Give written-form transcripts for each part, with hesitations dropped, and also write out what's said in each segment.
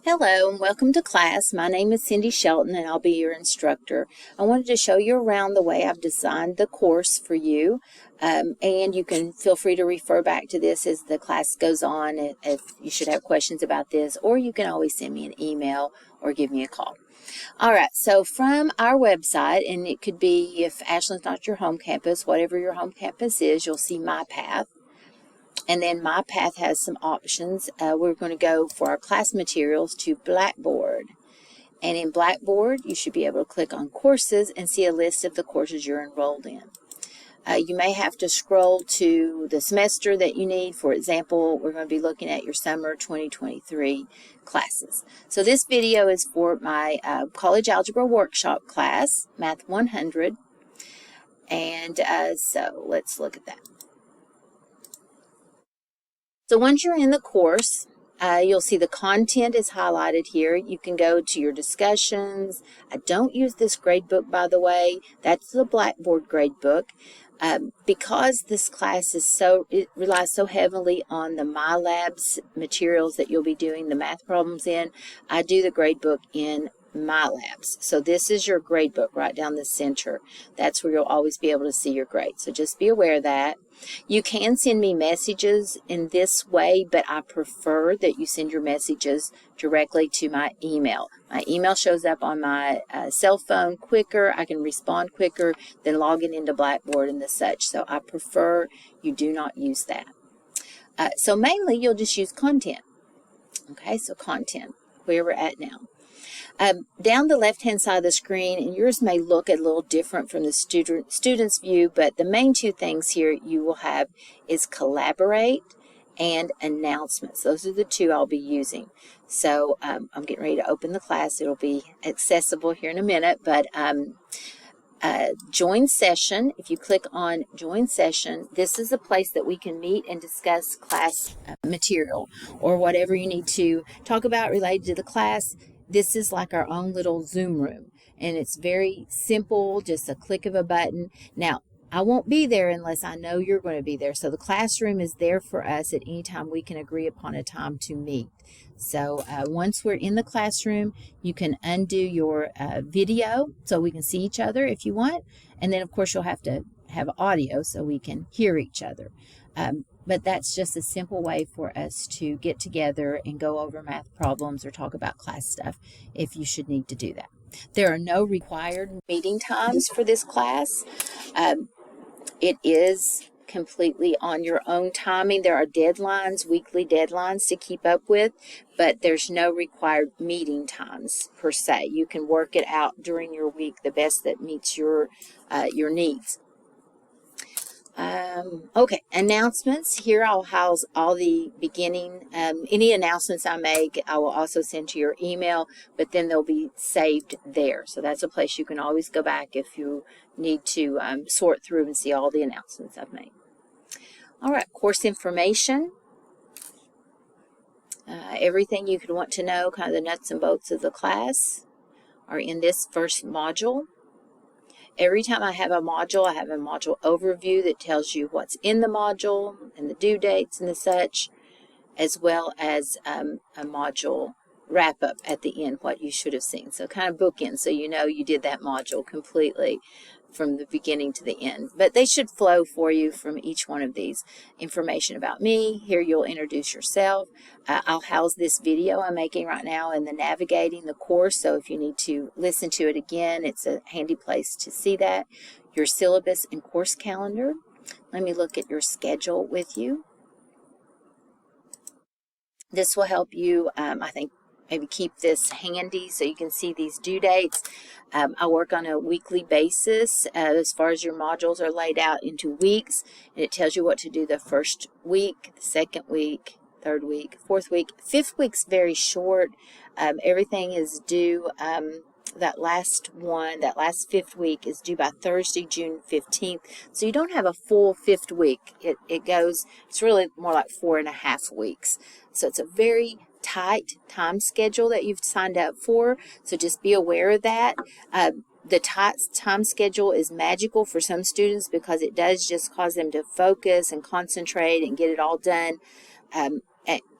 Hello and welcome to class. My name is Cindy Shelton and I'll be your instructor. I wanted to show you around the way I've designed the course for you, and you can feel free to refer back to this as the class goes on if you should have questions about this, or you can always send me an email or give me a call. All right, so from our website, and it could be if Ashland's not your home campus, whatever your home campus is, you'll see My Path. And then My Path has some options. We're going to go for our class materials to Blackboard. And in Blackboard, you should be able to click on Courses and see a list of the courses you're enrolled in. You may have to scroll to the semester that you need. For example, we're going to be looking at your summer 2023 classes. So this video is for my college algebra workshop class, Math 100. And so let's look at that. So once you're in the course, you'll see the content is highlighted here. You can go to your discussions. I don't use this gradebook, by the way. That's the Blackboard gradebook. Because this class is it relies so heavily on the MyLabs materials that you'll be doing the math problems in, I do the gradebook in MyLabs. So this is your gradebook right down the center. That's where you'll always be able to see your grades. So just be aware of that. You can send me messages in this way, but I prefer that you send your messages directly to my email. My email shows up on my cell phone quicker. I can respond quicker than logging into Blackboard and the such. So I prefer you do not use that. So mainly you'll just use content. Okay, so content, where we're at now. Down the left-hand side of the screen, and yours may look a little different from the student's view, but the main two things here you will have is Collaborate and Announcements. Those are the two I'll be using. So I'm getting ready to open the class. It'll be accessible here in a minute, but Join Session, if you click on Join Session, this is a place that we can meet and discuss class material or whatever you need to talk about related to the class. This is like our own little Zoom room, and it's very simple, just a click of a button. Now, I won't be there unless I know you're going to be there. So the classroom is there for us at any time we can agree upon a time to meet. So once we're in the classroom, you can undo your video so we can see each other if you want. And then, of course, you'll have to have audio so we can hear each other. But that's just a simple way for us to get together and go over math problems or talk about class stuff if you should need to do that. There are no required meeting times for this class. It is completely on your own timing. There are deadlines, weekly deadlines to keep up with, but there's no required meeting times per se. You can work it out during your week the best that meets your needs. Okay, announcements. Here I'll house all the beginning, any announcements I make, I will also send to your email, but then they'll be saved there. So that's a place you can always go back if you need to sort through and see all the announcements I've made. All right, course information. Everything you could want to know, kind of the nuts and bolts of the class, are in this first module. Every time I have a module overview that tells you what's in the module and the due dates and the such, as well as a module wrap-up at the end, what you should have seen. So kind of bookend so you know you did that module completely from the beginning to the end. But they should flow for you from each one of these. Information about me. Here you'll introduce yourself. I'll house this video I'm making right now in the Navigating the Course, so if you need to listen to it again, it's a handy place to see that. Your syllabus and course calendar. Let me look at your schedule with you. This will help you, I think, maybe keep this handy so you can see these due dates. I work on a weekly basis as far as your modules are laid out into weeks, and it tells you what to do the first week, the second week, third week, fourth week. Fifth week's very short. Everything is due, that last fifth week is due by Thursday, June 15th. So you don't have a full fifth week. It's really more like 4.5 weeks. So it's a very tight time schedule that you've signed up for, so just be aware of that. The tight time schedule is magical for some students because it does just cause them to focus and concentrate and get it all done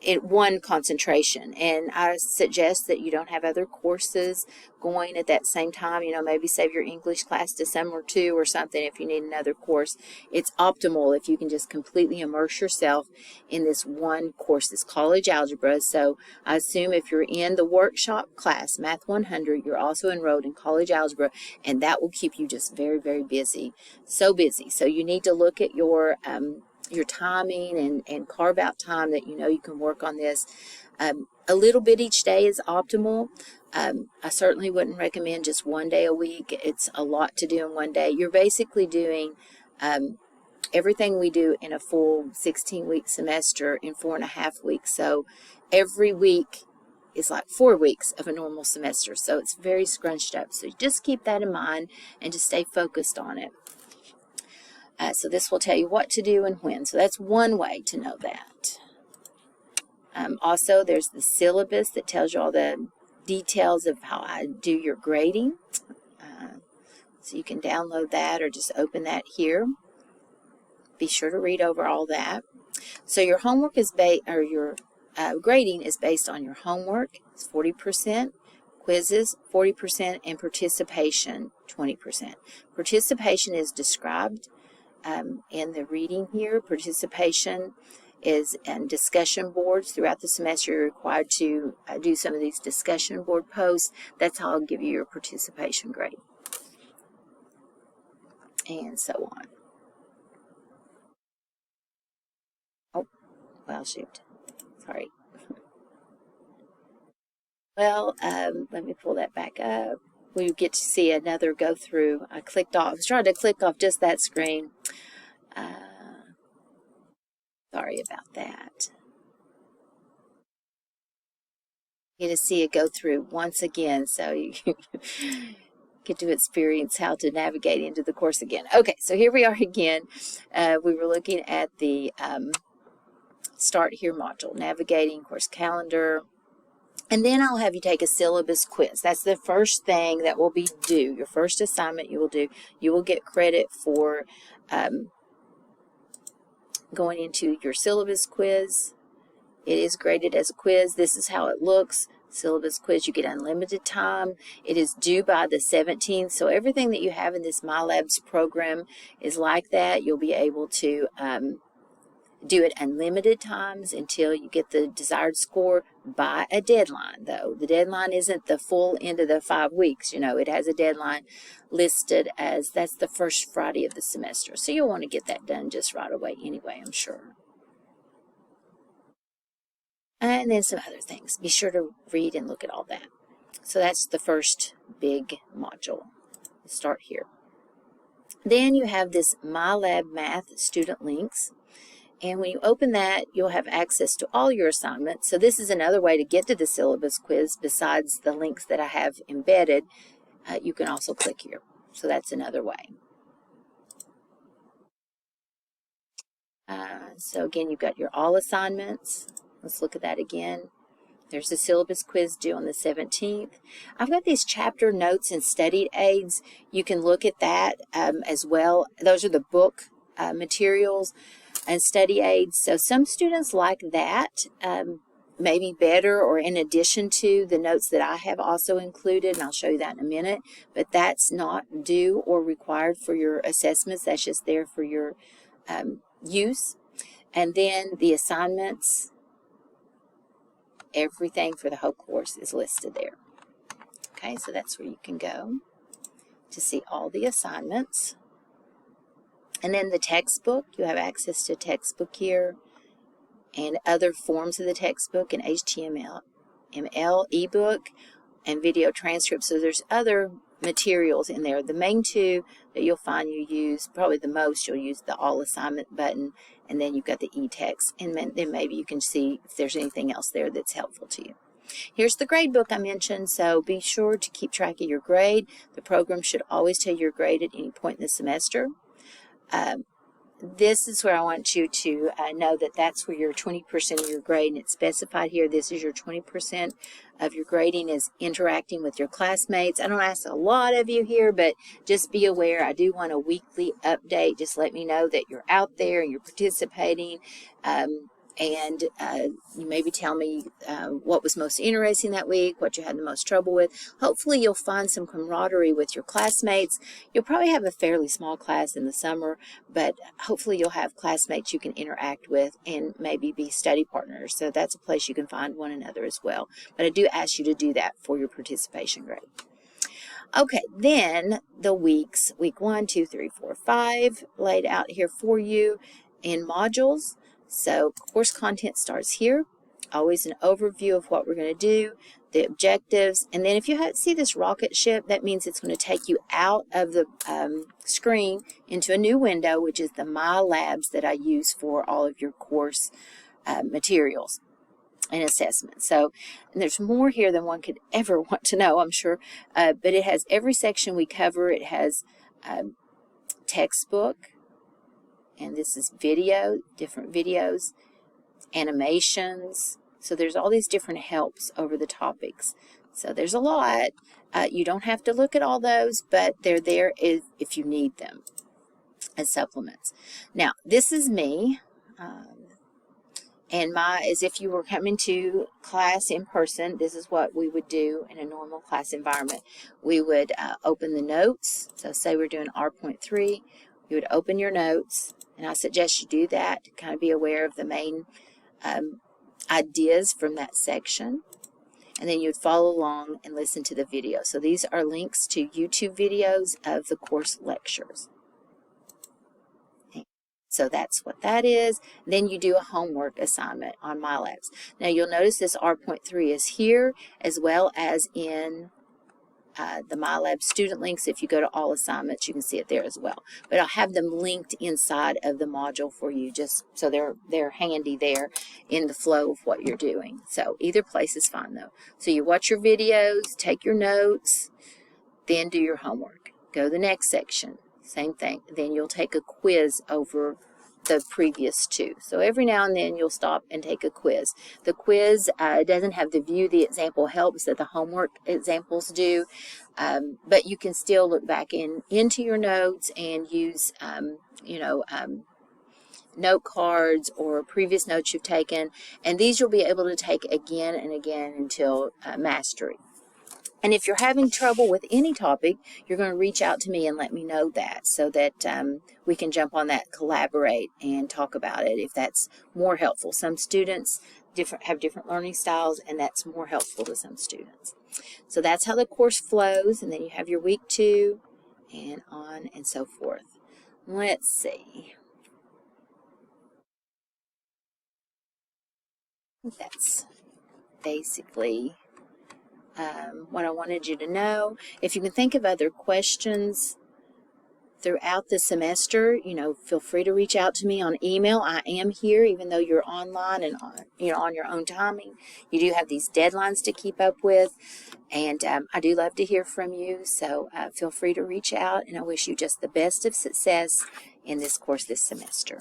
in one concentration. And I suggest that you don't have other courses going at that same time. You know, maybe save your English class to summer 2 or something if you need another course. It's optimal if you can just completely immerse yourself in this one course, this college algebra. So I assume if you're in the workshop class, Math 100, you're also enrolled in college algebra, and that will keep you just very, very busy. So busy. So you need to look at your timing and carve out time that you know you can work on this. A little bit each day is optimal. I certainly wouldn't recommend just one day a week. It's a lot to do in one day. You're basically doing everything we do in a full 16-week semester in 4.5 weeks. So every week is like 4 weeks of a normal semester. So it's very scrunched up. So just keep that in mind and just stay focused on it. So this will tell you what to do and when. So that's one way to know that. Also, there's the syllabus that tells you all the details of how I do your grading. So you can download that or just open that here. Be sure to read over all that. So your homework is your grading is based on your homework. It's 40%. Quizzes, 40%, and participation, 20%. Participation is described in the reading here. Participation is in discussion boards. Throughout the semester, you're required to do some of these discussion board posts. That's how I'll give you your participation grade. And so on. Oh, well, shoot. Sorry. Well, let me pull that back up. We get to see another go through. I was trying to click off just that screen. Sorry about that. You get to see it go through once again, so you get to experience how to navigate into the course again. Okay, so here we are again. We were looking at the Start Here module, navigating course calendar. And then I'll have you take a syllabus quiz. That's the first thing that will be due. Your first assignment you will do. You will get credit for going into your syllabus quiz. It is graded as a quiz. This is how it looks. Syllabus quiz, you get unlimited time. It is due by the 17th. So everything that you have in this MyLabs program is like that. You'll be able to do it unlimited times until you get the desired score by a deadline, though. The deadline isn't the full end of the 5 weeks. You know, it has a deadline listed as that's the first Friday of the semester. So you'll want to get that done just right away anyway, I'm sure. And then some other things. Be sure to read and look at all that. So that's the first big module. Start here. Then you have this MyLab Math student links. And when you open that, you'll have access to all your assignments. So this is another way to get to the syllabus quiz besides the links that I have embedded. You can also click here. So that's another way. So again, you've got your all assignments. Let's look at that again. There's the syllabus quiz due on the 17th. I've got these chapter notes and study aids. You can look at that as well. Those are the book materials and study aids. So some students like that, maybe better or in addition to the notes that I have also included, and I'll show you that in a minute, but that's not due or required for your assessments. That's just there for your use. And then the assignments, everything for the whole course is listed there. Okay, so that's where you can go to see all the assignments. And then the textbook, you have access to textbook here and other forms of the textbook and HTML, ebook, and video transcripts. So there's other materials in there. The main two that you'll find you use, probably the most, you'll use the all assignment button, and then you've got the e-text, and then maybe you can see if there's anything else there that's helpful to you. Here's the grade book I mentioned, so be sure to keep track of your grade. The program should always tell you your grade at any point in the semester. This is where I want you to know that that's where your 20% of your grade, and it's specified here. This is your 20% of your grading is interacting with your classmates. I don't ask a lot of you here, but just be aware I do want a weekly update. Just let me know that you're out there and you're participating. and you maybe tell me what was most interesting that week, what you had the most trouble with. Hopefully you'll find some camaraderie with your classmates. You'll probably have a fairly small class in the summer, but hopefully you'll have classmates you can interact with and maybe be study partners. So that's a place you can find one another as well. But I do ask you to do that for your participation grade. Okay, then the weeks, week 1, 2, 3, 4, 5, laid out here for you in modules. So course content starts here, always an overview of what we're going to do, the objectives, and then if you see this rocket ship, that means it's going to take you out of the screen into a new window, which is the My Labs that I use for all of your course materials and assessment. So, and there's more here than one could ever want to know, I'm sure, but it has every section we cover. It has textbook, and this is video, different videos, animations. So there's all these different helps over the topics. So there's a lot. You don't have to look at all those, but they're there if you need them as supplements. Now, this is me. And as if you were coming to class in person, this is what we would do in a normal class environment. We would open the notes. So say we're doing R.3, you would open your notes, and I suggest you do that to kind of be aware of the main ideas from that section. And then you would follow along and listen to the video. So these are links to YouTube videos of the course lectures. So that's what that is. Then you do a homework assignment on My Labs. Now you'll notice this R.3 is here as well as in the My Labs student links. If you go to all assignments, you can see it there as well. But I'll have them linked inside of the module for you, just so they're handy there in the flow of what you're doing. So either place is fine though. So you watch your videos, take your notes, then do your homework. Go to the next section. Same thing. Then you'll take a quiz over the previous two. So every now and then you'll stop and take a quiz. The quiz doesn't have the view the example helps that the homework examples do, but you can still look back into your notes and use note cards or previous notes you've taken, and these you'll be able to take again and again until mastery. And if you're having trouble with any topic, you're going to reach out to me and let me know that, so that we can jump on that, collaborate, and talk about it if that's more helpful. Some students have different learning styles, and that's more helpful to some students. So that's how the course flows, and then you have your week 2, and on and so forth. Let's see. That's basically what I wanted you to know. If you can think of other questions throughout the semester, feel free to reach out to me on email. I am here, even though you're online and on your own timing. You do have these deadlines to keep up with, and I do love to hear from you. So feel free to reach out, and I wish you just the best of success in this course this semester.